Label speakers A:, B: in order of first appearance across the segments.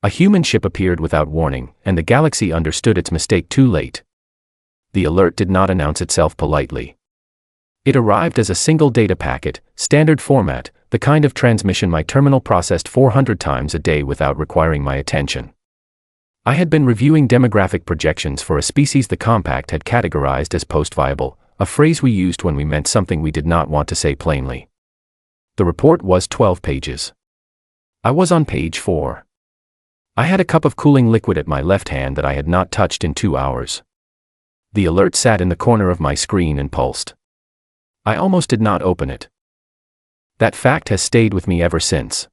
A: A human ship appeared without warning, and the galaxy understood its mistake too late. The alert did not announce itself politely. It arrived as a single data packet, standard format, the kind of transmission my terminal processed 400 times a day without requiring my attention. I had been reviewing demographic projections for a species the compact had categorized as post-viable, a phrase we used when we meant something we did not want to say plainly. The report was 12 pages. I was on page 4. I had a cup of cooling liquid at my left hand that I had not touched in 2 hours. The alert sat in the corner of my screen and pulsed. I almost did not open it. That fact has stayed with me ever since.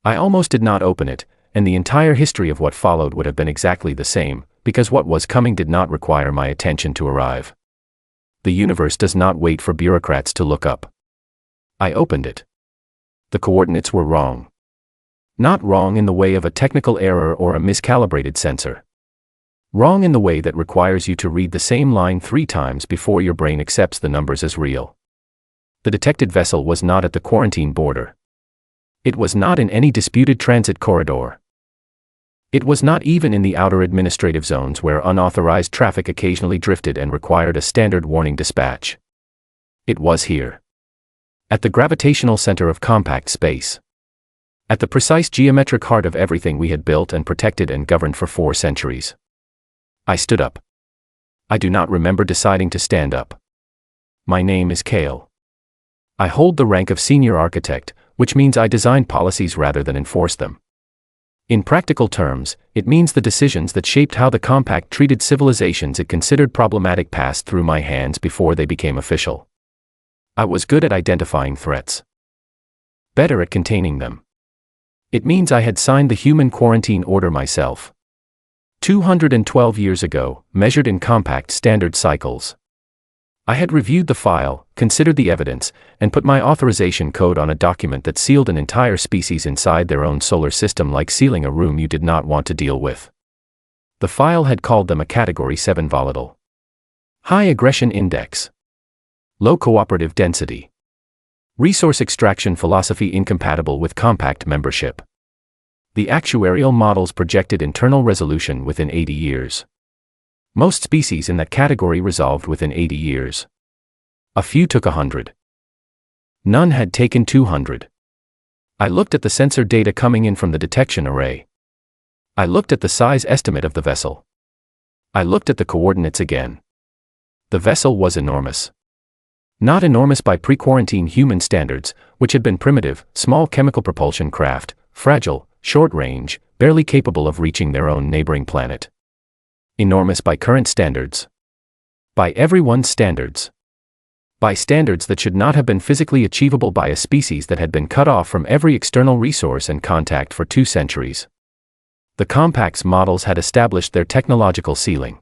A: I almost did not open it, and the entire history of what followed would have been exactly the same, because what was coming did not require my attention to arrive. The universe does not wait for bureaucrats to look up. I opened it. The coordinates were wrong. Not wrong in the way of a technical error or a miscalibrated sensor. Wrong in the way that requires you to read the same line 3 times before your brain accepts the numbers as real. The detected vessel was not at the quarantine border. It was not in any disputed transit corridor. It was not even in the outer administrative zones where unauthorized traffic occasionally drifted and required a standard warning dispatch. It was here. At the gravitational center of compact space. At the precise geometric heart of everything we had built and protected and governed for 4 centuries. I stood up. I do not remember deciding to stand up. My name is Kale. I hold the rank of senior architect, which means I design policies rather than enforce them. In practical terms, it means the decisions that shaped how the compact treated civilizations it considered problematic passed through my hands before they became official. I was good at identifying threats. Better at containing them. It means I had signed the human quarantine order myself. 212 years ago, measured in compact standard cycles. I had reviewed the file, considered the evidence, and put my authorization code on a document that sealed an entire species inside their own solar system like sealing a room you did not want to deal with. The file had called them a Category 7 volatile. High aggression index. Low cooperative density. Resource extraction philosophy incompatible with compact membership. The actuarial models projected internal resolution within 80 years. Most species in that category resolved within 80 years. A few took 100. None had taken 200. I looked at the sensor data coming in from the detection array. I looked at the size estimate of the vessel. I looked at the coordinates again. The vessel was enormous. Not enormous by pre-quarantine human standards, which had been primitive, small chemical propulsion craft, fragile, short-range, barely capable of reaching their own neighboring planet. Enormous by current standards. By everyone's standards. By standards that should not have been physically achievable by a species that had been cut off from every external resource and contact for 2 centuries. The compact's models had established their technological ceiling.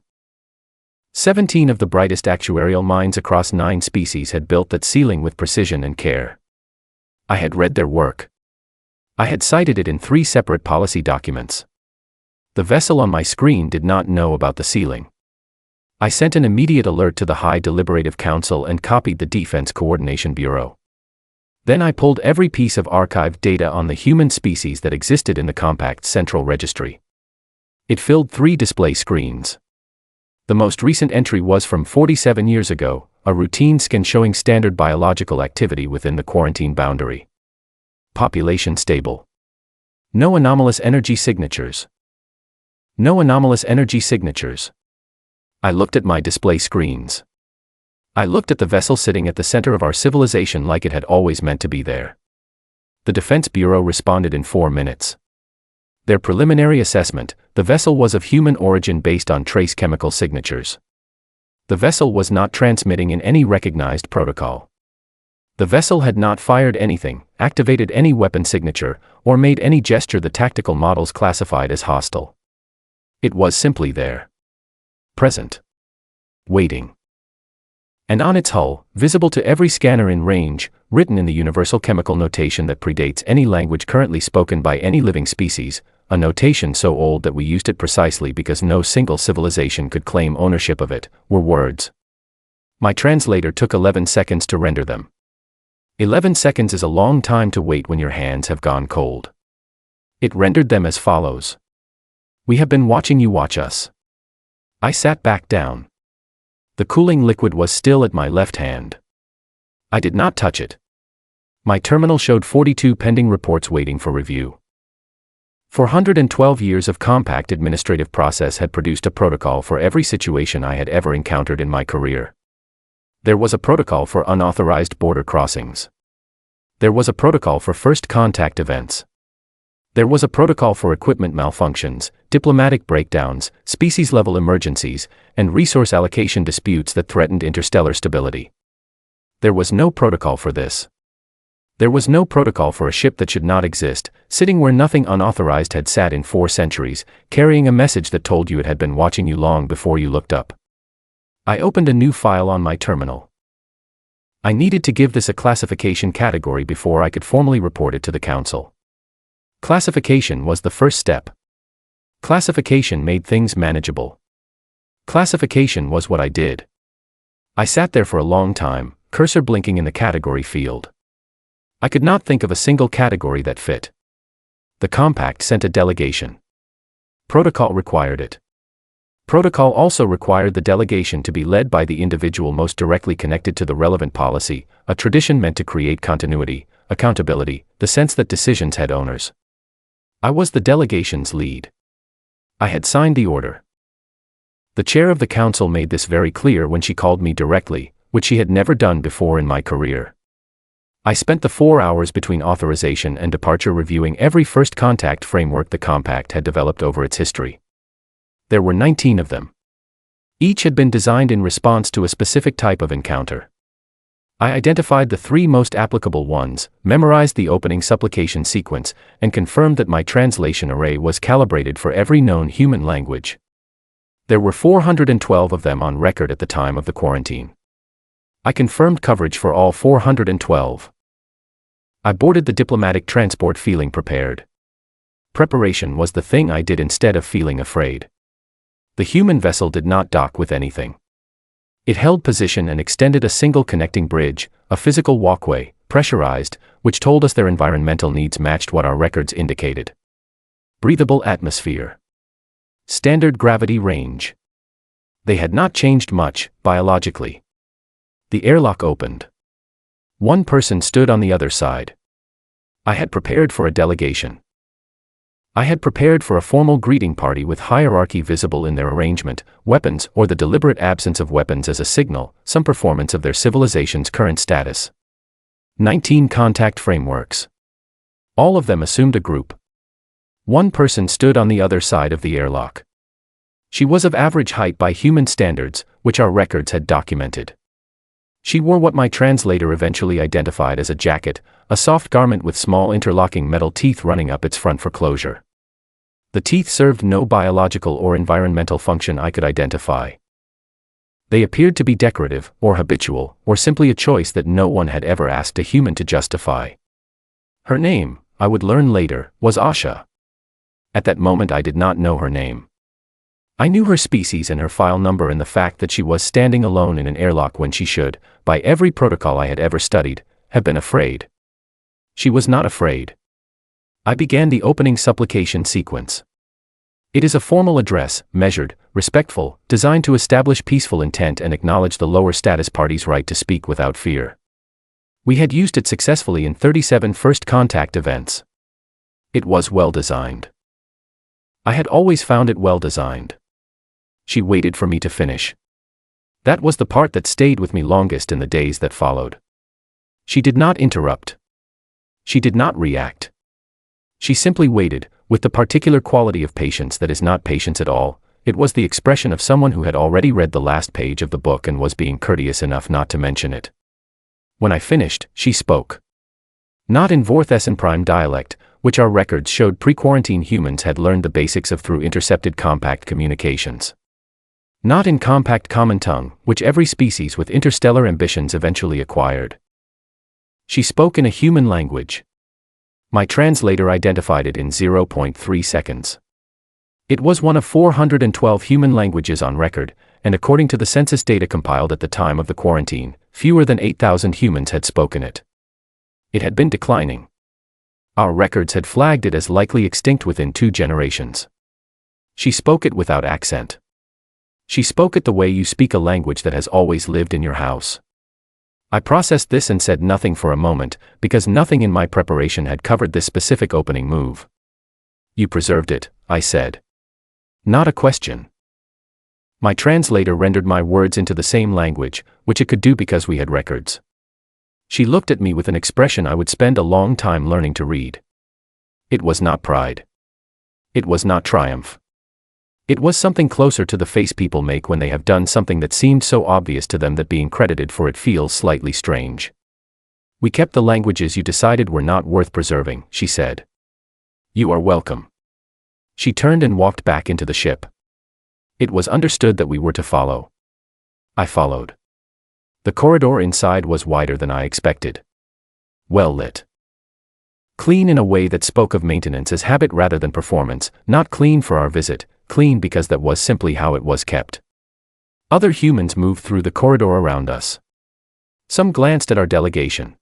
A: 17 of the brightest actuarial minds across 9 species had built that ceiling with precision and care. I had read their work. I had cited it in 3 separate policy documents. The vessel on my screen did not know about the ceiling. I sent an immediate alert to the High Deliberative Council and copied the Defense Coordination Bureau. Then I pulled every piece of archived data on the human species that existed in the compact's central registry. It filled 3 display screens. The most recent entry was from 47 years ago, a routine scan showing standard biological activity within the quarantine boundary. Population stable. No anomalous energy signatures. No anomalous energy signatures. I looked at my display screens. I looked at the vessel sitting at the center of our civilization like it had always meant to be there. The Defense Bureau responded in 4 minutes. Their preliminary assessment, the vessel was of human origin based on trace chemical signatures. The vessel was not transmitting in any recognized protocol. The vessel had not fired anything, activated any weapon signature, or made any gesture the tactical models classified as hostile. It was simply there. Present. Waiting. And on its hull, visible to every scanner in range, written in the universal chemical notation that predates any language currently spoken by any living species, a notation so old that we used it precisely because no single civilization could claim ownership of it, were words. My translator took 11 seconds to render them. 11 seconds is a long time to wait when your hands have gone cold. It rendered them as follows. We have been watching you watch us. I sat back down. The cooling liquid was still at my left hand. I did not touch it. My terminal showed 42 pending reports waiting for review. 412 years of compact administrative process had produced a protocol for every situation I had ever encountered in my career. There was a protocol for unauthorized border crossings. There was a protocol for first contact events. There was a protocol for equipment malfunctions, diplomatic breakdowns, species-level emergencies, and resource allocation disputes that threatened interstellar stability. There was no protocol for this. There was no protocol for a ship that should not exist, sitting where nothing unauthorized had sat in 4 centuries, carrying a message that told you it had been watching you long before you looked up. I opened a new file on my terminal. I needed to give this a classification category before I could formally report it to the Council. Classification was the first step. Classification made things manageable. Classification was what I did. I sat there for a long time, cursor blinking in the category field. I could not think of a single category that fit. The compact sent a delegation. Protocol required it. Protocol also required the delegation to be led by the individual most directly connected to the relevant policy, a tradition meant to create continuity, accountability, the sense that decisions had owners. I was the delegation's lead. I had signed the order. The chair of the council made this very clear when she called me directly, which she had never done before in my career. I spent the 4 hours between authorization and departure reviewing every first contact framework the compact had developed over its history. There were 19 of them. Each had been designed in response to a specific type of encounter. I identified the 3 most applicable ones, memorized the opening supplication sequence, and confirmed that my translation array was calibrated for every known human language. There were 412 of them on record at the time of the quarantine. I confirmed coverage for all 412. I boarded the diplomatic transport feeling prepared. Preparation was the thing I did instead of feeling afraid. The human vessel did not dock with anything. It held position and extended a single connecting bridge, a physical walkway, pressurized, which told us their environmental needs matched what our records indicated. Breathable atmosphere. Standard gravity range. They had not changed much, biologically. The airlock opened. 1 person stood on the other side. I had prepared for a delegation. I had prepared for a formal greeting party with hierarchy visible in their arrangement, weapons or the deliberate absence of weapons as a signal, some performance of their civilization's current status. 19 contact frameworks. All of them assumed a group. 1 person stood on the other side of the airlock. She was of average height by human standards, which our records had documented. She wore what my translator eventually identified as a jacket, a soft garment with small interlocking metal teeth running up its front for closure. The teeth served no biological or environmental function I could identify. They appeared to be decorative, or habitual, or simply a choice that no one had ever asked a human to justify. Her name, I would learn later, was Asha. At that moment I did not know her name. I knew her species and her file number and the fact that she was standing alone in an airlock when she should, by every protocol I had ever studied, have been afraid. She was not afraid. I began the opening supplication sequence. It is a formal address, measured, respectful, designed to establish peaceful intent and acknowledge the lower status party's right to speak without fear. We had used it successfully in 37 first contact events. It was well designed. I had always found it well designed. She waited for me to finish. That was the part that stayed with me longest in the days that followed. She did not interrupt. She did not react. She simply waited, with the particular quality of patience that is not patience at all. It was the expression of someone who had already read the last page of the book and was being courteous enough not to mention it. When I finished, she spoke. Not in Vorthessen Prime dialect, which our records showed pre-quarantine humans had learned the basics of through intercepted compact communications. Not in compact common tongue, which every species with interstellar ambitions eventually acquired. She spoke in a human language. My translator identified it in 0.3 seconds. It was one of 412 human languages on record, and according to the census data compiled at the time of the quarantine, fewer than 8,000 humans had spoken it. It had been declining. Our records had flagged it as likely extinct within 2 generations. She spoke it without accent. She spoke it the way you speak a language that has always lived in your house. I processed this and said nothing for a moment, because nothing in my preparation had covered this specific opening move. You preserved it, I said. Not a question. My translator rendered my words into the same language, which it could do because we had records. She looked at me with an expression I would spend a long time learning to read. It was not pride. It was not triumph. It was something closer to the face people make when they have done something that seemed so obvious to them that being credited for it feels slightly strange. We kept the languages you decided were not worth preserving, she said. You are welcome. She turned and walked back into the ship. It was understood that we were to follow. I followed. The corridor inside was wider than I expected. Well lit. Clean in a way that spoke of maintenance as habit rather than performance, not clean for our visit, clean because that was simply how it was kept. Other humans moved through the corridor around us. Some glanced at our delegation.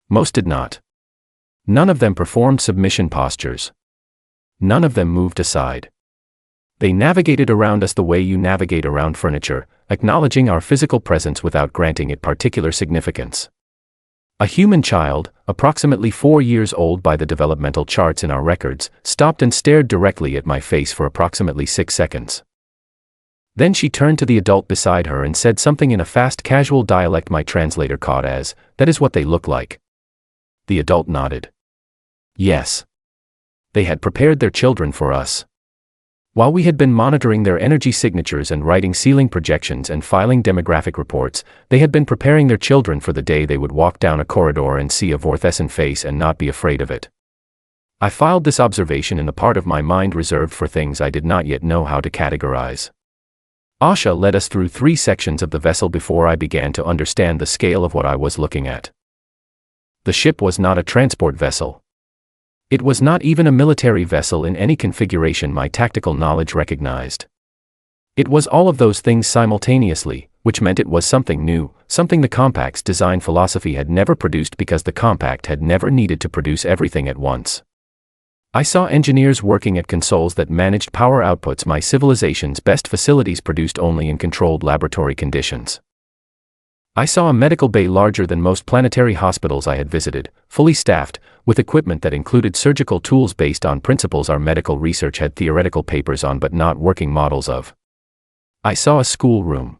A: Most did not. None of them performed submission postures. None of them moved aside. They navigated around us the way you navigate around furniture, acknowledging our physical presence without granting it particular significance. A human child, approximately 4 years old by the developmental charts in our records, stopped and stared directly at my face for approximately 6 seconds. Then she turned to the adult beside her and said something in a fast casual dialect my translator caught as, "That is what they look like." The adult nodded. Yes. They had prepared their children for us. While we had been monitoring their energy signatures and writing ceiling projections and filing demographic reports, they had been preparing their children for the day they would walk down a corridor and see a Vorthesen face and not be afraid of it. I filed this observation in the part of my mind reserved for things I did not yet know how to categorize. Asha led us through 3 sections of the vessel before I began to understand the scale of what I was looking at. The ship was not a transport vessel. It was not even a military vessel in any configuration my tactical knowledge recognized. It was all of those things simultaneously, which meant it was something new, something the Compact's design philosophy had never produced because the Compact had never needed to produce everything at once. I saw engineers working at consoles that managed power outputs my civilization's best facilities produced only in controlled laboratory conditions. I saw a medical bay larger than most planetary hospitals I had visited, fully staffed, with equipment that included surgical tools based on principles our medical research had theoretical papers on but not working models of. I saw a schoolroom.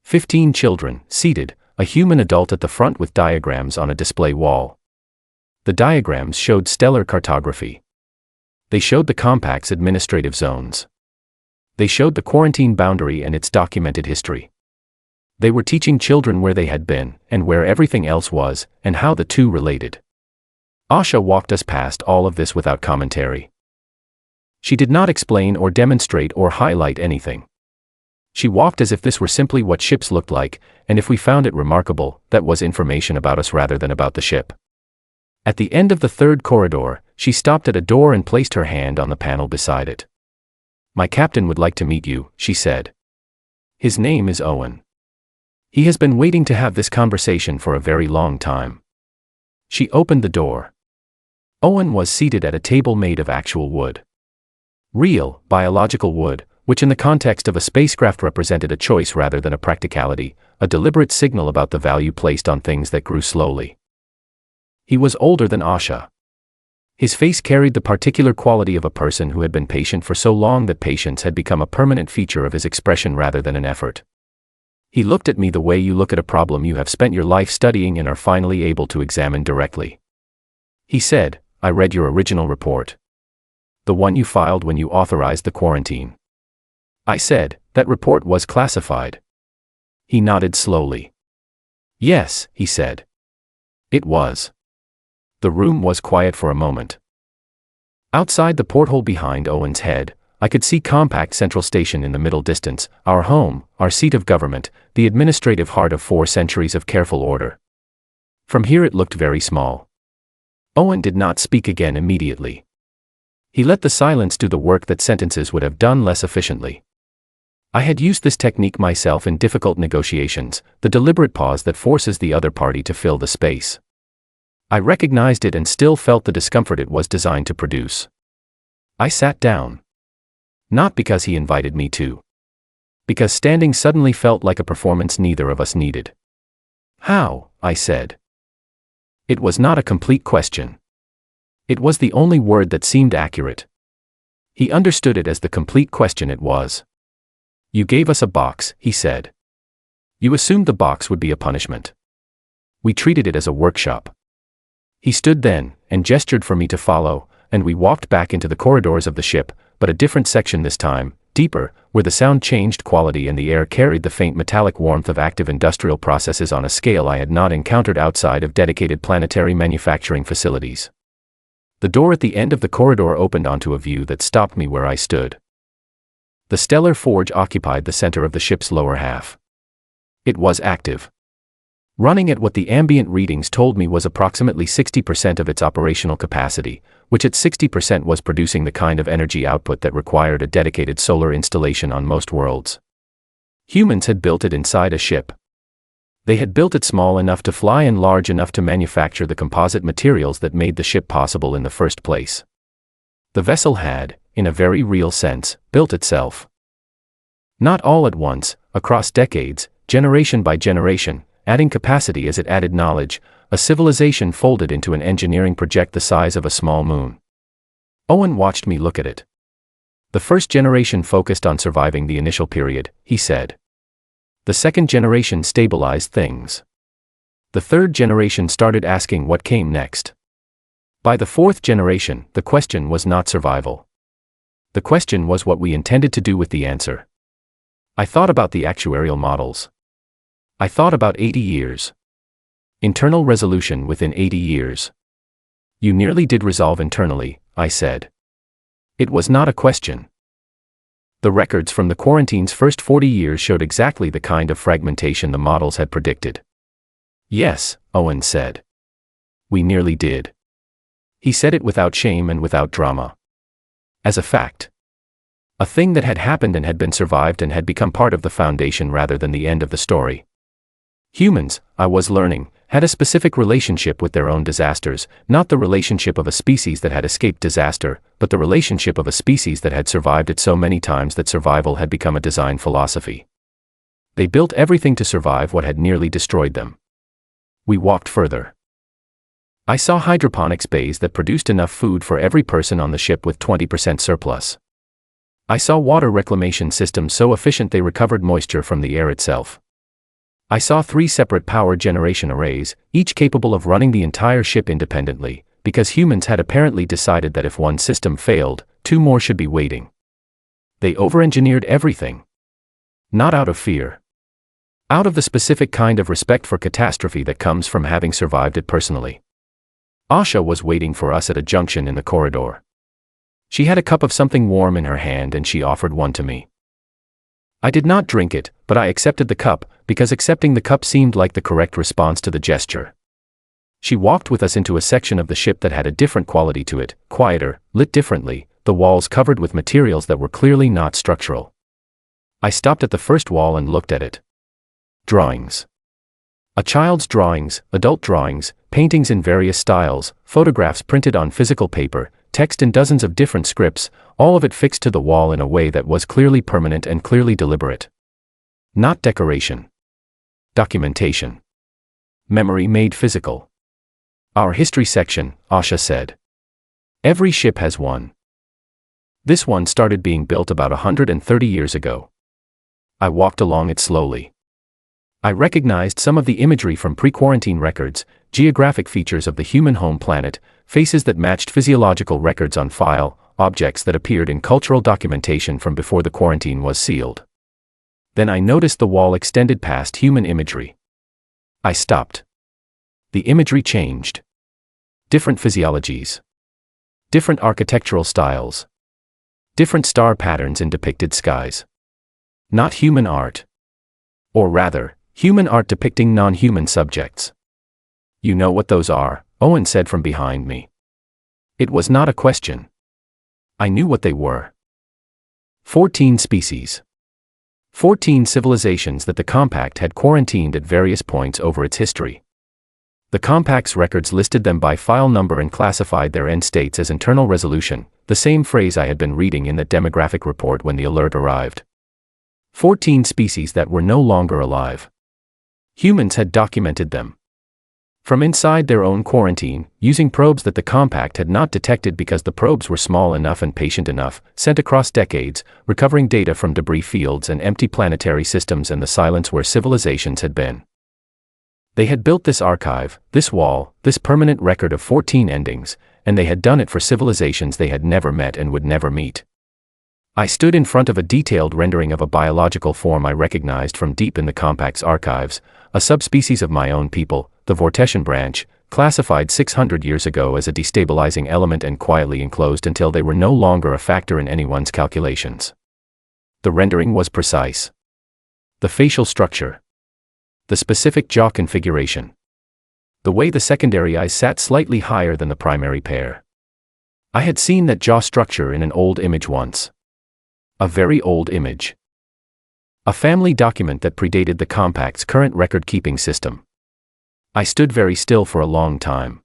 A: 15 children, seated, a human adult at the front with diagrams on a display wall. The diagrams showed stellar cartography. They showed the Compact's administrative zones. They showed the quarantine boundary and its documented history. They were teaching children where they had been, and where everything else was, and how the two related. Asha walked us past all of this without commentary. She did not explain or demonstrate or highlight anything. She walked as if this were simply what ships looked like, and if we found it remarkable, that was information about us rather than about the ship. At the end of the 3rd corridor, she stopped at a door and placed her hand on the panel beside it. "My captain would like to meet you," she said. "His name is Owen. He has been waiting to have this conversation for a very long time." She opened the door. Owen was seated at a table made of actual wood. Real, biological wood, which in the context of a spacecraft represented a choice rather than a practicality, a deliberate signal about the value placed on things that grew slowly. He was older than Asha. His face carried the particular quality of a person who had been patient for so long that patience had become a permanent feature of his expression rather than an effort. He looked at me the way you look at a problem you have spent your life studying and are finally able to examine directly. He said, "I read your original report. The one you filed when you authorized the quarantine." I said, "That report was classified." He nodded slowly. "Yes," he said. "It was." The room was quiet for a moment. Outside the porthole behind Owen's head, I could see Compact Central Station in the middle distance, our home, our seat of government, the administrative heart of 4 centuries of careful order. From here it looked very small. Owen did not speak again immediately. He let the silence do the work that sentences would have done less efficiently. I had used this technique myself in difficult negotiations, the deliberate pause that forces the other party to fill the space. I recognized it and still felt the discomfort it was designed to produce. I sat down. Not because he invited me to. Because standing suddenly felt like a performance neither of us needed. How? I said. It was not a complete question. It was the only word that seemed accurate. He understood it as the complete question it was. You gave us a box, he said. You assumed the box would be a punishment. We treated it as a workshop. He stood then, and gestured for me to follow, and we walked back into the corridors of the ship, but a different section this time, deeper, where the sound changed quality and the air carried the faint metallic warmth of active industrial processes on a scale I had not encountered outside of dedicated planetary manufacturing facilities. The door at the end of the corridor opened onto a view that stopped me where I stood. The stellar forge occupied the center of the ship's lower half. It was active. Running at what the ambient readings told me was approximately 60% of its operational capacity, which at 60% was producing the kind of energy output that required a dedicated solar installation on most worlds. Humans had built it inside a ship. They had built it small enough to fly and large enough to manufacture the composite materials that made the ship possible in the first place. The vessel had, in a very real sense, built itself. Not all at once, across decades, generation by generation, adding capacity as it added knowledge, a civilization folded into an engineering project the size of a small moon. Owen watched me look at it. The first generation focused on surviving the initial period, he said. The second generation stabilized things. The third generation started asking what came next. By the fourth generation, the question was not survival. The question was what we intended to do with the answer. I thought about the actuarial models. I thought about 80 years. Internal resolution within 80 years. You nearly did resolve internally, I said. It was not a question. The records from the quarantine's first 40 years showed exactly the kind of fragmentation the models had predicted. Yes, Owen said. We nearly did. He said it without shame and without drama. As a fact. A thing that had happened and had been survived and had become part of the foundation rather than the end of the story. Humans, I was learning, had a specific relationship with their own disasters, not the relationship of a species that had escaped disaster, but the relationship of a species that had survived it so many times that survival had become a design philosophy. They built everything to survive what had nearly destroyed them. We walked further. I saw hydroponics bays that produced enough food for every person on the ship with 20% surplus. I saw water reclamation systems so efficient they recovered moisture from the air itself. I saw 3 separate power generation arrays, each capable of running the entire ship independently, because humans had apparently decided that if one system failed, 2 more should be waiting. They over-engineered everything. Not out of fear. Out of the specific kind of respect for catastrophe that comes from having survived it personally. Asha was waiting for us at a junction in the corridor. She had a cup of something warm in her hand and she offered one to me. I did not drink it, but I accepted the cup, because accepting the cup seemed like the correct response to the gesture. She walked with us into a section of the ship that had a different quality to it, quieter, lit differently, the walls covered with materials that were clearly not structural. I stopped at the first wall and looked at it. Drawings. A child's drawings, adult drawings, paintings in various styles, photographs printed on physical paper, text in dozens of different scripts, all of it fixed to the wall in a way that was clearly permanent and clearly deliberate. Not decoration. Documentation. Memory made physical. Our history section, Asha said. Every ship has one. This one started being built about 130 years ago. I walked along it slowly. I recognized some of the imagery from pre-quarantine records, geographic features of the human home planet, faces that matched physiological records on file, objects that appeared in cultural documentation from before the quarantine was sealed. Then I noticed the wall extended past human imagery. I stopped. The imagery changed. Different physiologies. Different architectural styles. Different star patterns in depicted skies. Not human art. Or rather, human art depicting non-human subjects. You know what those are, Owen said from behind me. It was not a question. I knew what they were. 14 species. 14 civilizations that the Compact had quarantined at various points over its history. The compact's records listed them by file number and classified their end states as internal resolution, the same phrase I had been reading in the demographic report when the alert arrived. 14 species that were no longer alive. Humans had documented them. From inside their own quarantine, using probes that the compact had not detected because the probes were small enough and patient enough, sent across decades, recovering data from debris fields and empty planetary systems and the silence where civilizations had been. They had built this archive, this wall, this permanent record of 14 endings, and they had done it for civilizations they had never met and would never meet. I stood in front of a detailed rendering of a biological form I recognized from deep in the compact's archives, a subspecies of my own people, the Vortessian branch, classified 600 years ago as a destabilizing element and quietly enclosed until they were no longer a factor in anyone's calculations. The rendering was precise. The facial structure. The specific jaw configuration. The way the secondary eyes sat slightly higher than the primary pair. I had seen that jaw structure in an old image once. A very old image. A family document that predated the compact's current record-keeping system. I stood very still for a long time.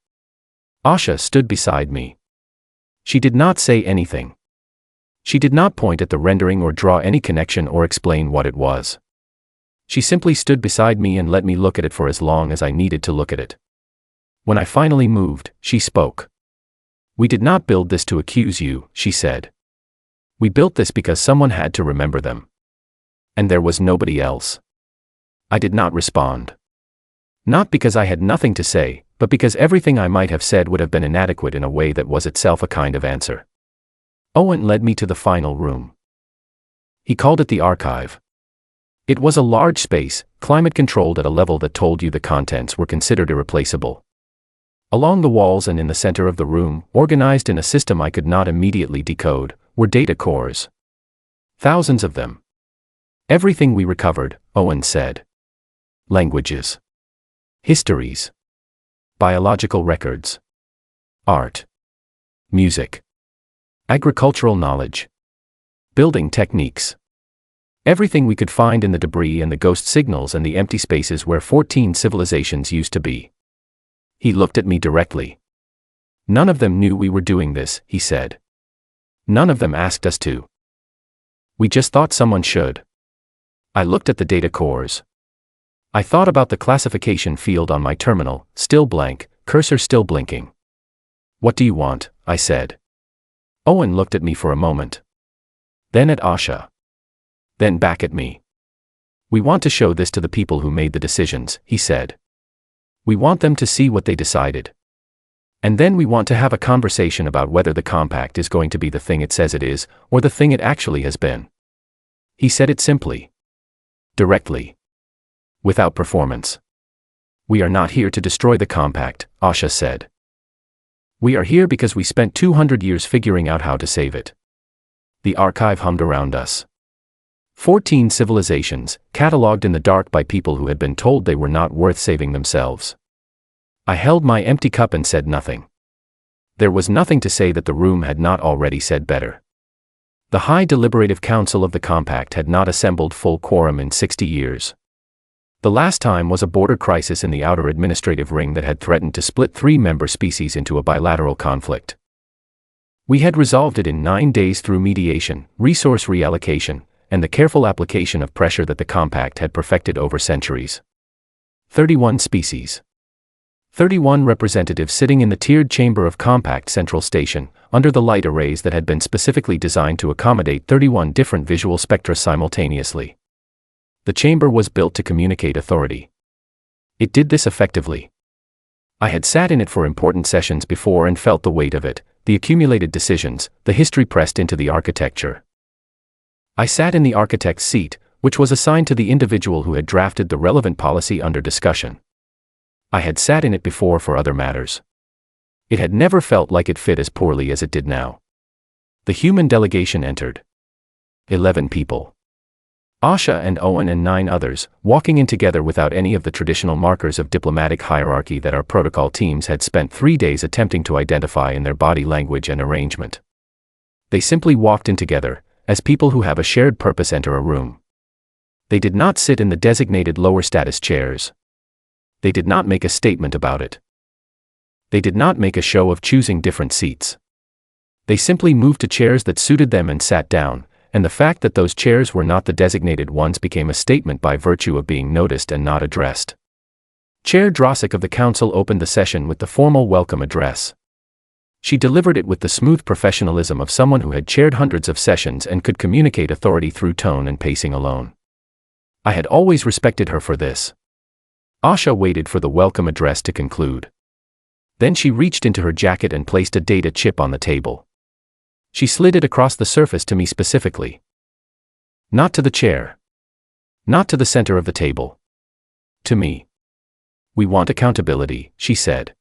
A: Asha stood beside me. She did not say anything. She did not point at the rendering or draw any connection or explain what it was. She simply stood beside me and let me look at it for as long as I needed to look at it. When I finally moved, she spoke. "We did not build this to accuse you," she said. "We built this because someone had to remember them. And there was nobody else." I did not respond. Not because I had nothing to say, but because everything I might have said would have been inadequate in a way that was itself a kind of answer. Owen led me to the final room. He called it the archive. It was a large space, climate-controlled at a level that told you the contents were considered irreplaceable. Along the walls and in the center of the room, organized in a system I could not immediately decode, were data cores. Thousands of them. Everything we recovered, Owen said. Languages. Histories. Biological records. Art. Music. Agricultural knowledge. Building techniques. Everything we could find in the debris and the ghost signals and the empty spaces where 14 civilizations used to be. He looked at me directly. "None of them knew we were doing this," he said. "None of them asked us to. We just thought someone should." I looked at the data cores. I thought about the classification field on my terminal, still blank, cursor still blinking. "What do you want?" I said. Owen looked at me for a moment. Then at Asha. Then back at me. "We want to show this to the people who made the decisions," he said. "We want them to see what they decided. And then we want to have a conversation about whether the compact is going to be the thing it says it is, or the thing it actually has been." He said it simply. Directly. Without performance. "We are not here to destroy the compact," Asha said. "We are here because we spent 200 years figuring out how to save it." The archive hummed around us. 14 civilizations, catalogued in the dark by people who had been told they were not worth saving themselves. I held my empty cup and said nothing. There was nothing to say that the room had not already said better. The High Deliberative Council of the Compact had not assembled full quorum in 60 years. The last time was a border crisis in the outer administrative ring that had threatened to split 3 member species into a bilateral conflict. We had resolved it in 9 days through mediation, resource reallocation, and the careful application of pressure that the compact had perfected over centuries. 31 species. 31 representatives sitting in the tiered chamber of Compact Central Station, under the light arrays that had been specifically designed to accommodate 31 different visual spectra simultaneously. The chamber was built to communicate authority. It did this effectively. I had sat in it for important sessions before and felt the weight of it, the accumulated decisions, the history pressed into the architecture. I sat in the architect's seat, which was assigned to the individual who had drafted the relevant policy under discussion. I had sat in it before for other matters. It had never felt like it fit as poorly as it did now. The human delegation entered. 11 people. Asha and Owen and 9 others, walking in together without any of the traditional markers of diplomatic hierarchy that our protocol teams had spent 3 days attempting to identify in their body language and arrangement. They simply walked in together, as people who have a shared purpose enter a room. They did not sit in the designated lower status chairs. They did not make a statement about it. They did not make a show of choosing different seats. They simply moved to chairs that suited them and sat down, and the fact that those chairs were not the designated ones became a statement by virtue of being noticed and not addressed. Chair Drossik of the council opened the session with the formal welcome address. She delivered it with the smooth professionalism of someone who had chaired hundreds of sessions and could communicate authority through tone and pacing alone. I had always respected her for this. Asha waited for the welcome address to conclude. Then she reached into her jacket and placed a data chip on the table. She slid it across the surface to me specifically. Not to the chair. Not to the center of the table. To me. We want accountability, she said.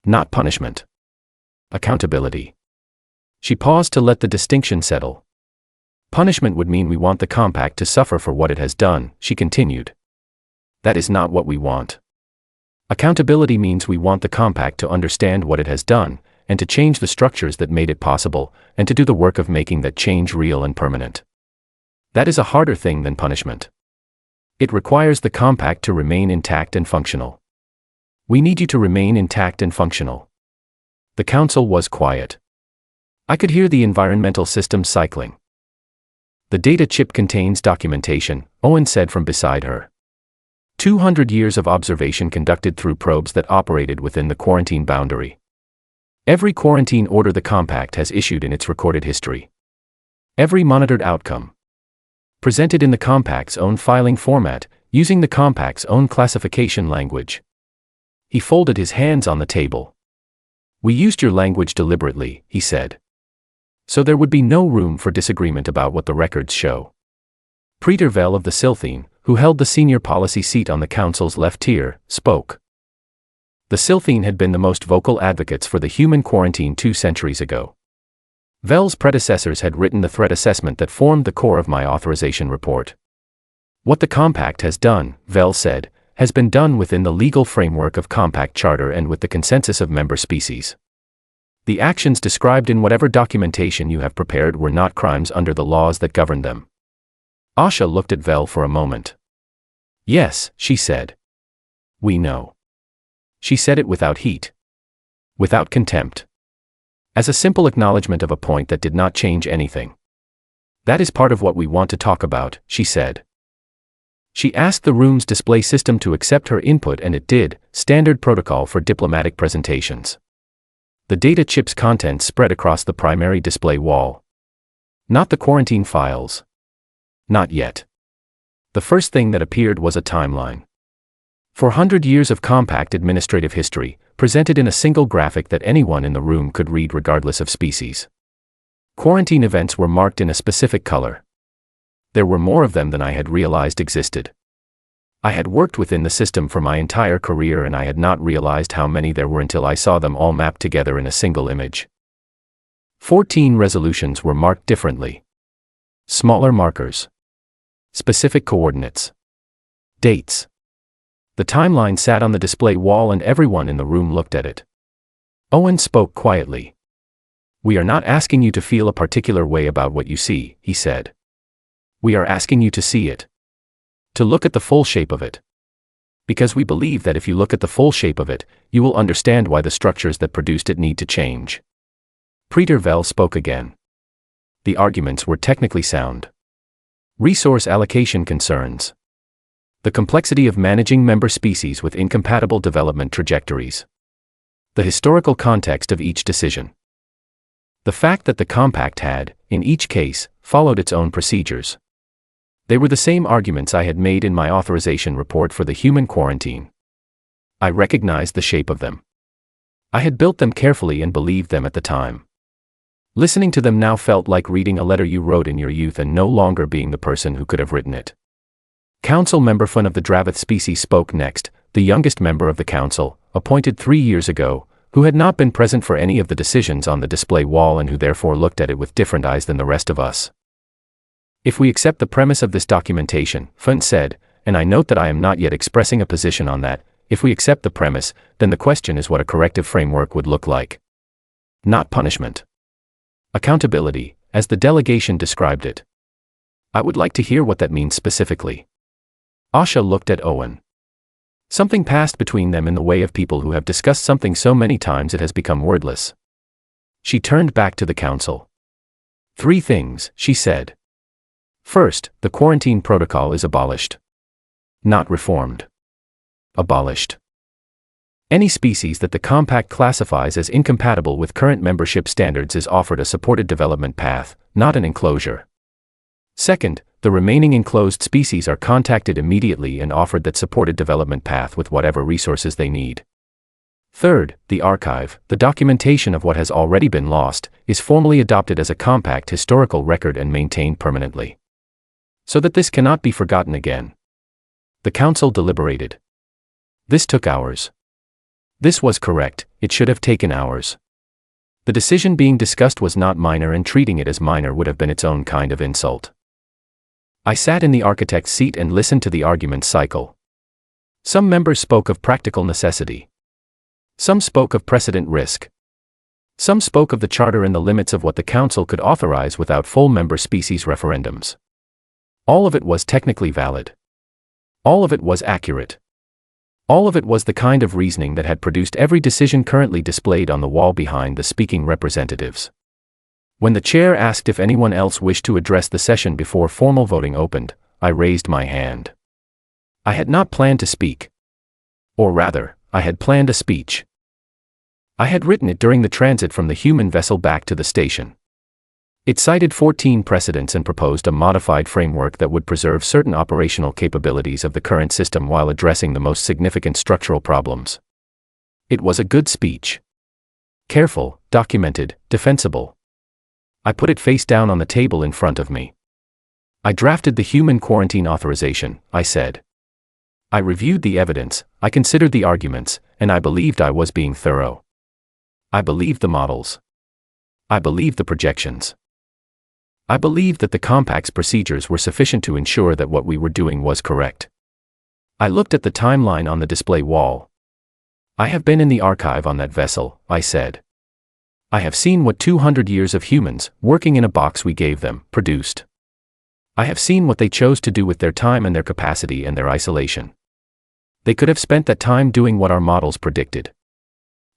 A: Not punishment. Accountability. She paused to let the distinction settle. Punishment would mean we want the compact to suffer for what it has done, she continued. That is not what we want. Accountability means we want the compact to understand what it has done, and to change the structures that made it possible, and to do the work of making that change real and permanent. That is a harder thing than punishment. It requires the compact to remain intact and functional. We need you to remain intact and functional. The council was quiet. I could hear the environmental system cycling. The data chip contains documentation, Owen said from beside her. 200 years of observation conducted through probes that operated within the quarantine boundary. Every quarantine order the compact has issued in its recorded history. Every monitored outcome. Presented in the compact's own filing format, using the compact's own classification language. He folded his hands on the table. We used your language deliberately, he said. So there would be no room for disagreement about what the records show. Peter Vell of the Silthene, who held the senior policy seat on the council's left tier, spoke. The Silthene had been the most vocal advocates for the human quarantine 2 centuries ago. Vell's predecessors had written the threat assessment that formed the core of my authorization report. What the compact has done, Vell said, has been done within the legal framework of Compact Charter and with the consensus of member species. The actions described in whatever documentation you have prepared were not crimes under the laws that govern them. Asha looked at Vell for a moment. Yes, she said. We know. She said it without heat. Without contempt. As a simple acknowledgement of a point that did not change anything. That is part of what we want to talk about, she said. She asked the room's display system to accept her input and it did, standard protocol for diplomatic presentations. The data chip's contents spread across the primary display wall. Not the quarantine files. Not yet. The first thing that appeared was a timeline. 400 years of compact administrative history, presented in a single graphic that anyone in the room could read regardless of species. Quarantine events were marked in a specific color. There were more of them than I had realized existed. I had worked within the system for my entire career and I had not realized how many there were until I saw them all mapped together in a single image. 14 resolutions were marked differently. Smaller markers. Specific coordinates. Dates. The timeline sat on the display wall and everyone in the room looked at it. Owen spoke quietly. We are not asking you to feel a particular way about what you see, he said. We are asking you to see it. To look at the full shape of it. Because we believe that if you look at the full shape of it, you will understand why the structures that produced it need to change. Peter Vell spoke again. The arguments were technically sound. Resource allocation concerns. The complexity of managing member species with incompatible development trajectories. The historical context of each decision. The fact that the compact had, in each case, followed its own procedures. They were the same arguments I had made in my authorization report for the human quarantine. I recognized the shape of them. I had built them carefully and believed them at the time. Listening to them now felt like reading a letter you wrote in your youth and no longer being the person who could have written it. Council Member Fun of the Dravith species spoke next, the youngest member of the council, appointed 3 years ago, who had not been present for any of the decisions on the display wall and who therefore looked at it with different eyes than the rest of us. If we accept the premise of this documentation, Fun said, and I note that I am not yet expressing a position on that, if we accept the premise, then the question is what a corrective framework would look like. Not punishment. Accountability, as the delegation described it. I would like to hear what that means specifically. Asha looked at Owen. Something passed between them in the way of people who have discussed something so many times it has become wordless. She turned back to the council. 3 things, she said. First, the quarantine protocol is abolished. Not reformed. Abolished. Any species that the compact classifies as incompatible with current membership standards is offered a supported development path, not an enclosure. Second, the remaining enclosed species are contacted immediately and offered that supported development path with whatever resources they need. Third, the archive, the documentation of what has already been lost, is formally adopted as a compact historical record and maintained permanently, so that this cannot be forgotten again. The council deliberated. This took hours. This was correct, it should have taken hours. The decision being discussed was not minor, and treating it as minor would have been its own kind of insult. I sat in the architect's seat and listened to the argument cycle. Some members spoke of practical necessity. Some spoke of precedent risk. Some spoke of the charter and the limits of what the council could authorize without full member species referendums. All of it was technically valid. All of it was accurate. All of it was the kind of reasoning that had produced every decision currently displayed on the wall behind the speaking representatives. When the chair asked if anyone else wished to address the session before formal voting opened, I raised my hand. I had not planned to speak. Or rather, I had planned a speech. I had written it during the transit from the human vessel back to the station. It cited 14 precedents and proposed a modified framework that would preserve certain operational capabilities of the current system while addressing the most significant structural problems. It was a good speech. Careful, documented, defensible. I put it face down on the table in front of me. I drafted the human quarantine authorization, I said. I reviewed the evidence, I considered the arguments, and I believed I was being thorough. I believed the models. I believed the projections. I believed that the compact's procedures were sufficient to ensure that what we were doing was correct. I looked at the timeline on the display wall. I have been in the archive on that vessel, I said. I have seen what 200 years of humans, working in a box we gave them, produced. I have seen what they chose to do with their time and their capacity and their isolation. They could have spent that time doing what our models predicted.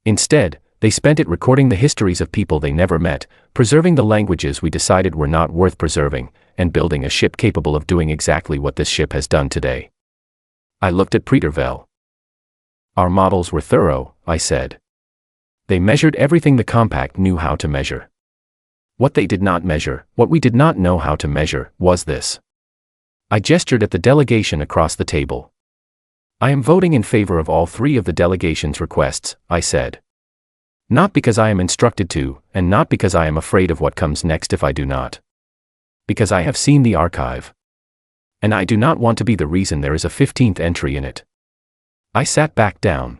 A: Instead, they spent it recording the histories of people they never met, preserving the languages we decided were not worth preserving, and building a ship capable of doing exactly what this ship has done today. I looked at Pretervel. Our models were thorough, I said. They measured everything the compact knew how to measure. What they did not measure, what we did not know how to measure, was this. I gestured at the delegation across the table. I am voting in favor of all 3 of the delegation's requests, I said. Not because I am instructed to, and not because I am afraid of what comes next if I do not. Because I have seen the archive. And I do not want to be the reason there is a 15th entry in it. I sat back down.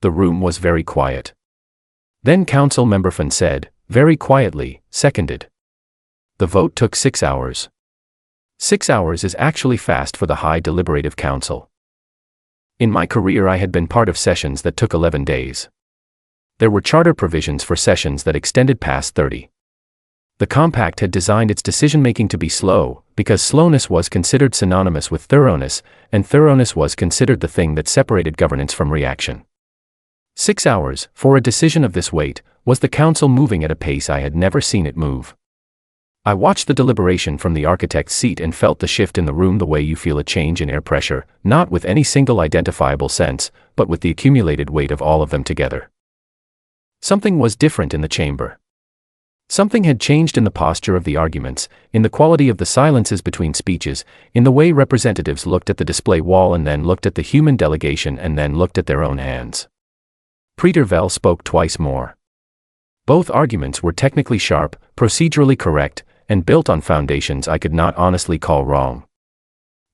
A: The room was very quiet. Then Council Member Fan said, very quietly, seconded. The vote took 6 hours. 6 hours is actually fast for the High Deliberative Council. In my career I had been part of sessions that took 11 days. There were charter provisions for sessions that extended past 30. The compact had designed its decision-making to be slow, because slowness was considered synonymous with thoroughness, and thoroughness was considered the thing that separated governance from reaction. 6 hours, for a decision of this weight, was the council moving at a pace I had never seen it move. I watched the deliberation from the architect's seat and felt the shift in the room the way you feel a change in air pressure, not with any single identifiable sense, but with the accumulated weight of all of them together. Something was different in the chamber. Something had changed in the posture of the arguments, in the quality of the silences between speeches, in the way representatives looked at the display wall and then looked at the human delegation and then looked at their own hands. Pretervel spoke twice more. Both arguments were technically sharp, procedurally correct, and built on foundations I could not honestly call wrong.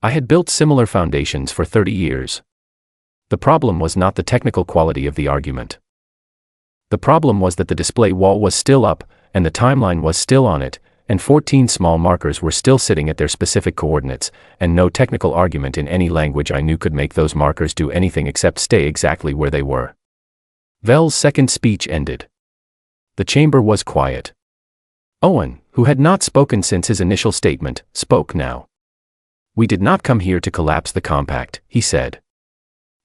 A: I had built similar foundations for 30 years. The problem was not the technical quality of the argument. The problem was that the display wall was still up, and the timeline was still on it, and 14 small markers were still sitting at their specific coordinates, and no technical argument in any language I knew could make those markers do anything except stay exactly where they were. Vel's second speech ended. The chamber was quiet. Owen, who had not spoken since his initial statement, spoke now. We did not come here to collapse the compact, he said.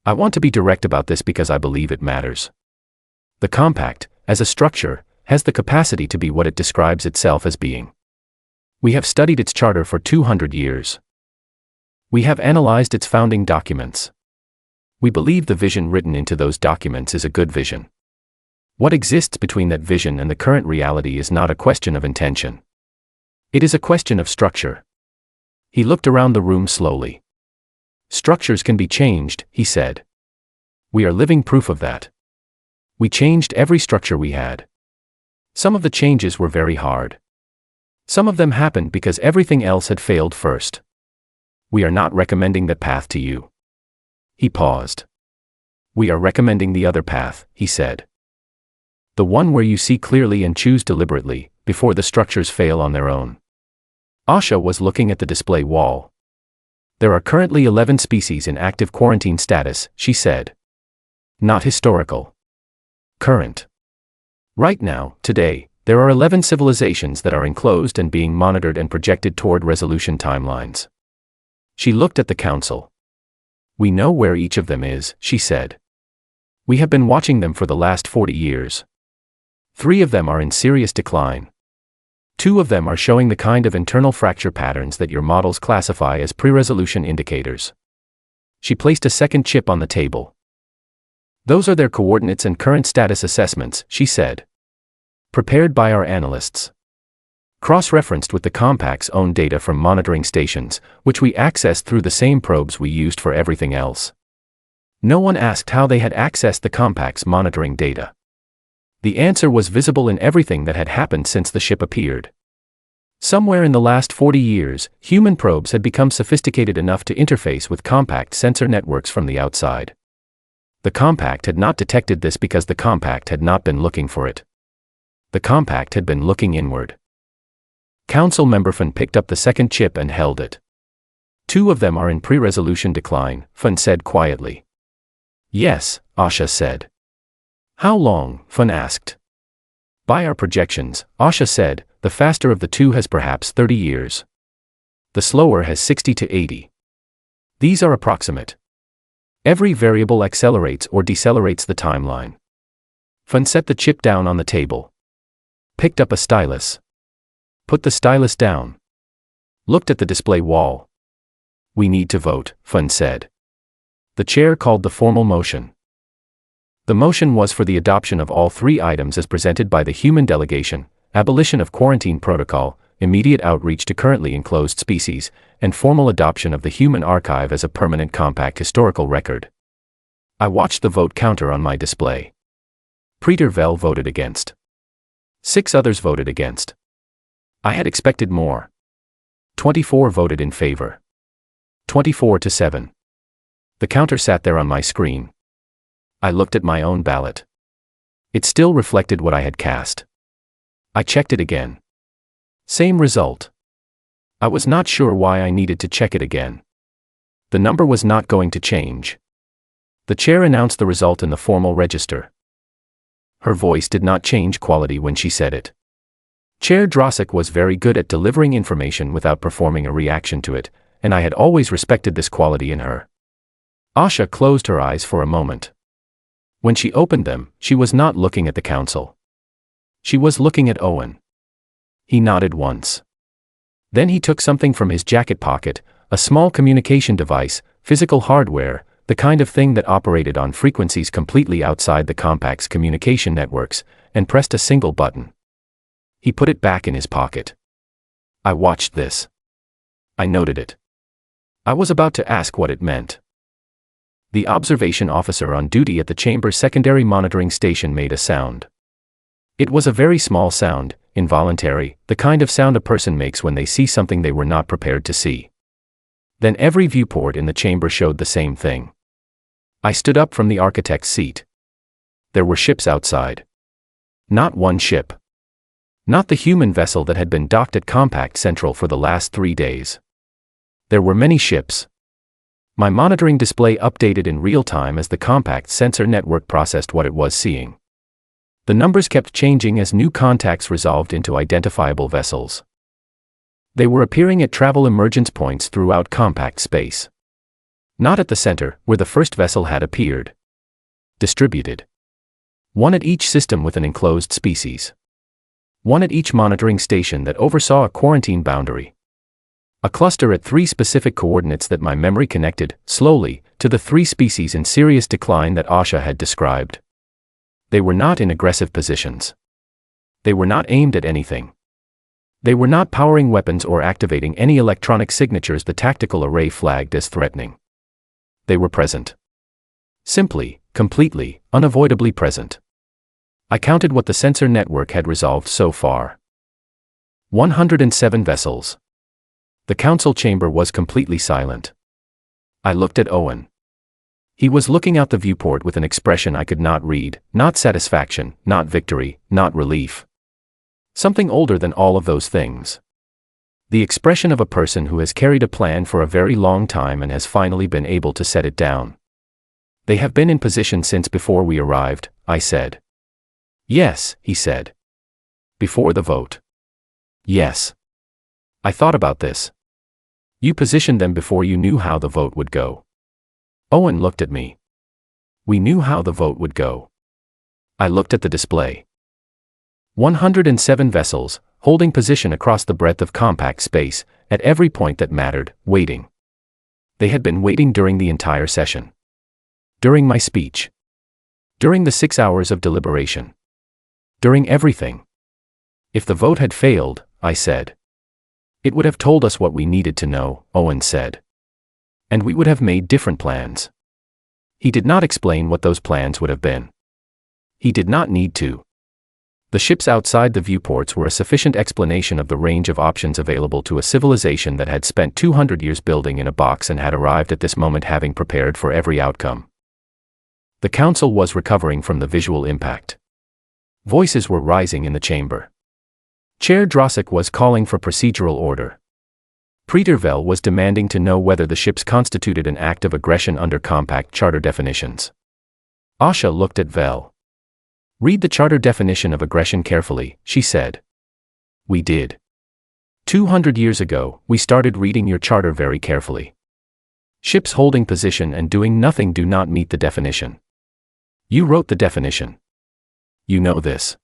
A: I want to be direct about this because I believe it matters. The compact, as a structure, has the capacity to be what it describes itself as being. We have studied its charter for 200 years. We have analyzed its founding documents. We believe the vision written into those documents is a good vision. What exists between that vision and the current reality is not a question of intention. It is a question of structure. He looked around the room slowly. Structures can be changed, he said. We are living proof of that. We changed every structure we had. Some of the changes were very hard. Some of them happened because everything else had failed first. We are not recommending that path to you. He paused. We are recommending the other path, he said. The one where you see clearly and choose deliberately, before the structures fail on their own. Asha was looking at the display wall. There are currently 11 species in active quarantine status, she said. Not historical. Current. Right now, today, there are 11 civilizations that are enclosed and being monitored and projected toward resolution timelines. She looked at the council. We know where each of them is, she said. We have been watching them for the last 40 years. 3 of them are in serious decline. 2 of them are showing the kind of internal fracture patterns that your models classify as pre-resolution indicators. She placed a second chip on the table. Those are their coordinates and current status assessments, she said. Prepared by our analysts. Cross-referenced with the compact's own data from monitoring stations, which we accessed through the same probes we used for everything else. No one asked how they had accessed the compact's monitoring data. The answer was visible in everything that had happened since the ship appeared. Somewhere in the last 40 years, human probes had become sophisticated enough to interface with compact sensor networks from the outside. The compact had not detected this because the compact had not been looking for it. The compact had been looking inward. Council member Fun picked up the second chip and held it. 2 of them are in pre-resolution decline, Fun said quietly. Yes, Asha said. How long? Fun asked. By our projections, Asha said, the faster of the 2 has perhaps 30 years. The slower has 60 to 80. These are approximate. Every variable accelerates or decelerates the timeline. Fun set the chip down on the table. Picked up a stylus. Put the stylus down. Looked at the display wall. We need to vote, Fun said. The chair called the formal motion. The motion was for the adoption of all 3 items as presented by the human delegation: abolition of quarantine protocol, immediate outreach to currently enclosed species, and formal adoption of the human archive as a permanent compact historical record. I watched the vote counter on my display. Preter Vel voted against. 6 others voted against. I had expected more. 24 voted in favor. 24 to 7. The counter sat there on my screen. I looked at my own ballot. It still reflected what I had cast. I checked it again. Same result. I was not sure why I needed to check it again. The number was not going to change. The chair announced the result in the formal register. Her voice did not change quality when she said it. Chair Drossik was very good at delivering information without performing a reaction to it, and I had always respected this quality in her. Asha closed her eyes for a moment. When she opened them, she was not looking at the council. She was looking at Owen. He nodded once. Then he took something from his jacket pocket, a small communication device, physical hardware, the kind of thing that operated on frequencies completely outside the compact's communication networks, and pressed a single button. He put it back in his pocket. I watched this. I noted it. I was about to ask what it meant. The observation officer on duty at the chamber's secondary monitoring station made a sound. It was a very small sound, involuntary, the kind of sound a person makes when they see something they were not prepared to see. Then every viewport in the chamber showed the same thing. I stood up from the architect's seat. There were ships outside. Not one ship. Not the human vessel that had been docked at Compact Central for the last 3 days. There were many ships. My monitoring display updated in real time as the Compact sensor network processed what it was seeing. The numbers kept changing as new contacts resolved into identifiable vessels. They were appearing at travel emergence points throughout Compact space. Not at the center, where the first vessel had appeared. Distributed. One at each system with an enclosed species. One at each monitoring station that oversaw a quarantine boundary. A cluster at 3 specific coordinates that my memory connected, slowly, to the 3 species in serious decline that Asha had described. They were not in aggressive positions. They were not aimed at anything. They were not powering weapons or activating any electronic signatures the tactical array flagged as threatening. They were present. Simply, completely, unavoidably present. I counted what the sensor network had resolved so far. 107 vessels. The council chamber was completely silent. I looked at Owen. He was looking out the viewport with an expression I could not read, not satisfaction, not victory, not relief. Something older than all of those things. The expression of a person who has carried a plan for a very long time and has finally been able to set it down. They have been in position since before we arrived, I said. Yes, he said. Before the vote. Yes. I thought about this. You positioned them before you knew how the vote would go. Owen looked at me. We knew how the vote would go. I looked at the display. 107 vessels, holding position across the breadth of compact space, at every point that mattered, waiting. They had been waiting during the entire session. During my speech. During the 6 hours of deliberation. During everything. If the vote had failed, I said. It would have told us what we needed to know, Owen said. And we would have made different plans. He did not explain what those plans would have been. He did not need to. The ships outside the viewports were a sufficient explanation of the range of options available to a civilization that had spent 200 years building in a box and had arrived at this moment having prepared for every outcome. The council was recovering from the visual impact. Voices were rising in the chamber. Chair Drossik was calling for procedural order. Praetor Vel was demanding to know whether the ships constituted an act of aggression under compact charter definitions. Asha looked at Vel. Read the charter definition of aggression carefully, she said. We did. 200 years ago, we started reading your charter very carefully. Ships holding position and doing nothing do not meet the definition. You wrote the definition. You know this.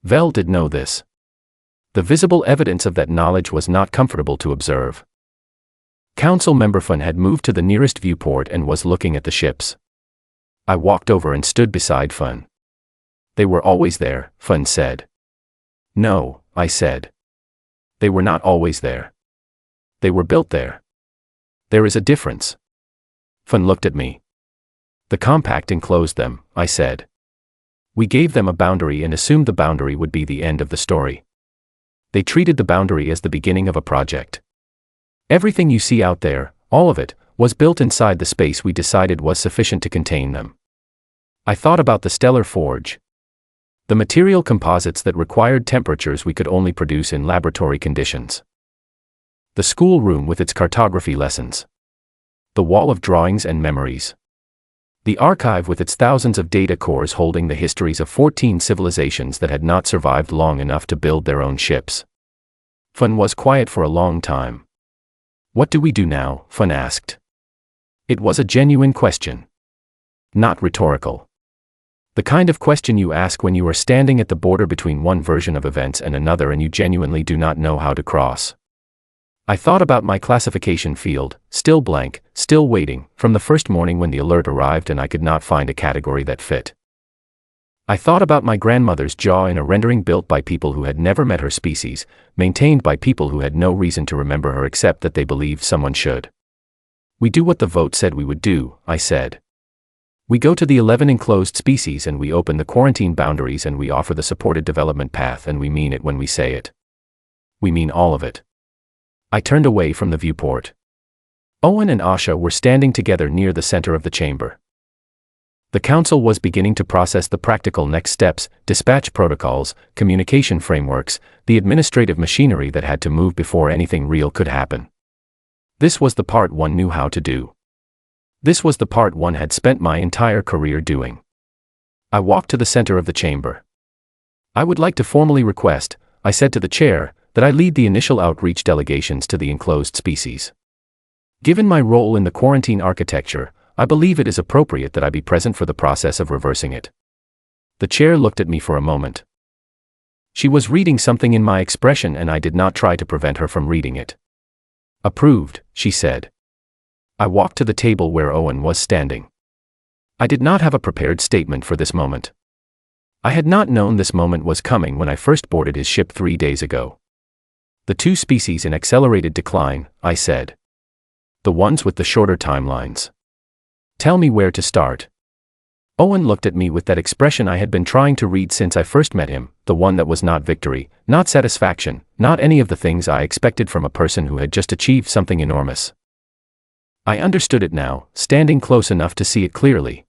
A: Vel did know this. The visible evidence of that knowledge was not comfortable to observe. Council member Fun had moved to the nearest viewport and was looking at the ships. I walked over and stood beside Fun. They were always there, Fun said. No, I said. They were not always there. They were built there. There is a difference. Fun looked at me. The compact enclosed them, I said. We gave them a boundary and assumed the boundary would be the end of the story. They treated the boundary as the beginning of a project. Everything you see out there, all of it, was built inside the space we decided was sufficient to contain them. I thought about the stellar forge. The material composites that required temperatures we could only produce in laboratory conditions. The schoolroom with its cartography lessons. The wall of drawings and memories. The archive with its thousands of data cores holding the histories of 14 civilizations that had not survived long enough to build their own ships. Fun was quiet for a long time. What do we do now? Fun asked. It was a genuine question. Not rhetorical. The kind of question you ask when you are standing at the border between one version of events and another and you genuinely do not know how to cross. I thought about my classification field, still blank, still waiting, from the first morning when the alert arrived and I could not find a category that fit. I thought about my grandmother's jaw in a rendering built by people who had never met her species, maintained by people who had no reason to remember her except that they believed someone should. We do what the vote said we would do, I said. We go to the 11 enclosed species and we open the quarantine boundaries and we offer the supported development path and we mean it when we say it. We mean all of it. I turned away from the viewport. Owen and Asha were standing together near the center of the chamber. The council was beginning to process the practical next steps, dispatch protocols, communication frameworks, the administrative machinery that had to move before anything real could happen. This was the part one knew how to do. This was the part one had spent my entire career doing. I walked to the center of the chamber. I would like to formally request, I said to the chair, that I lead the initial outreach delegations to the enclosed species. Given my role in the quarantine architecture, I believe it is appropriate that I be present for the process of reversing it. The chair looked at me for a moment. She was reading something in my expression and I did not try to prevent her from reading it. Approved, she said. I walked to the table where Owen was standing. I did not have a prepared statement for this moment. I had not known this moment was coming when I first boarded his ship 3 days ago. The two species in accelerated decline, I said. The ones with the shorter timelines. Tell me where to start. Owen looked at me with that expression I had been trying to read since I first met him, the one that was not victory, not satisfaction, not any of the things I expected from a person who had just achieved something enormous. I understood it now, standing close enough to see it clearly.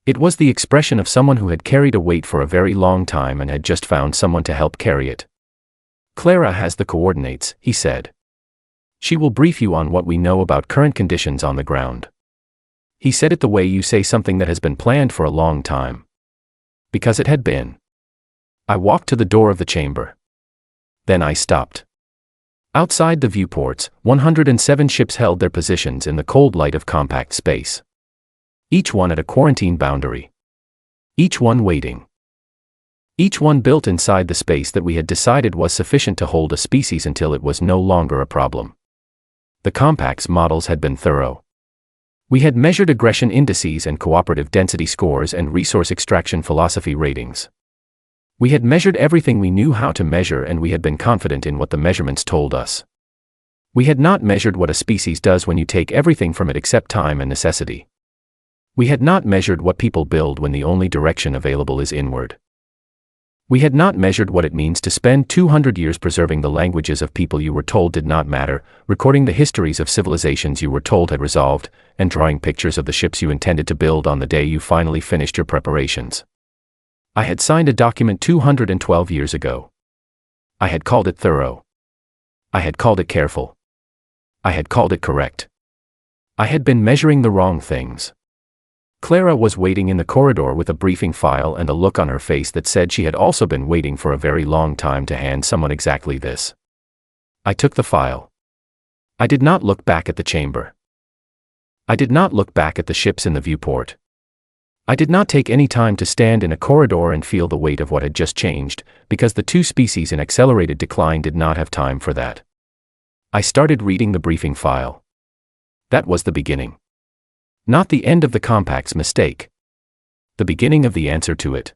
A: It was the expression of someone who had carried a weight for a very long time and had just found someone to help carry it. Clara has the coordinates, he said. She will brief you on what we know about current conditions on the ground. He said it the way you say something that has been planned for a long time. Because it had been. I walked to the door of the chamber. Then I stopped. Outside the viewports, 107 ships held their positions in the cold light of compact space. Each one at a quarantine boundary. Each one waiting. Each one built inside the space that we had decided was sufficient to hold a species until it was no longer a problem. The compact's models had been thorough. We had measured aggression indices and cooperative density scores and resource extraction philosophy ratings. We had measured everything we knew how to measure and we had been confident in what the measurements told us. We had not measured what a species does when you take everything from it except time and necessity. We had not measured what people build when the only direction available is inward. We had not measured what it means to spend 200 years preserving the languages of people you were told did not matter, recording the histories of civilizations you were told had resolved, and drawing pictures of the ships you intended to build on the day you finally finished your preparations. I had signed a document 212 years ago. I had called it thorough. I had called it careful. I had called it correct. I had been measuring the wrong things. Clara was waiting in the corridor with a briefing file and a look on her face that said she had also been waiting for a very long time to hand someone exactly this. I took the file. I did not look back at the chamber. I did not look back at the ships in the viewport. I did not take any time to stand in a corridor and feel the weight of what had just changed, because the two species in accelerated decline did not have time for that. I started reading the briefing file. That was the beginning. Not the end of the compact's mistake. The beginning of the answer to it.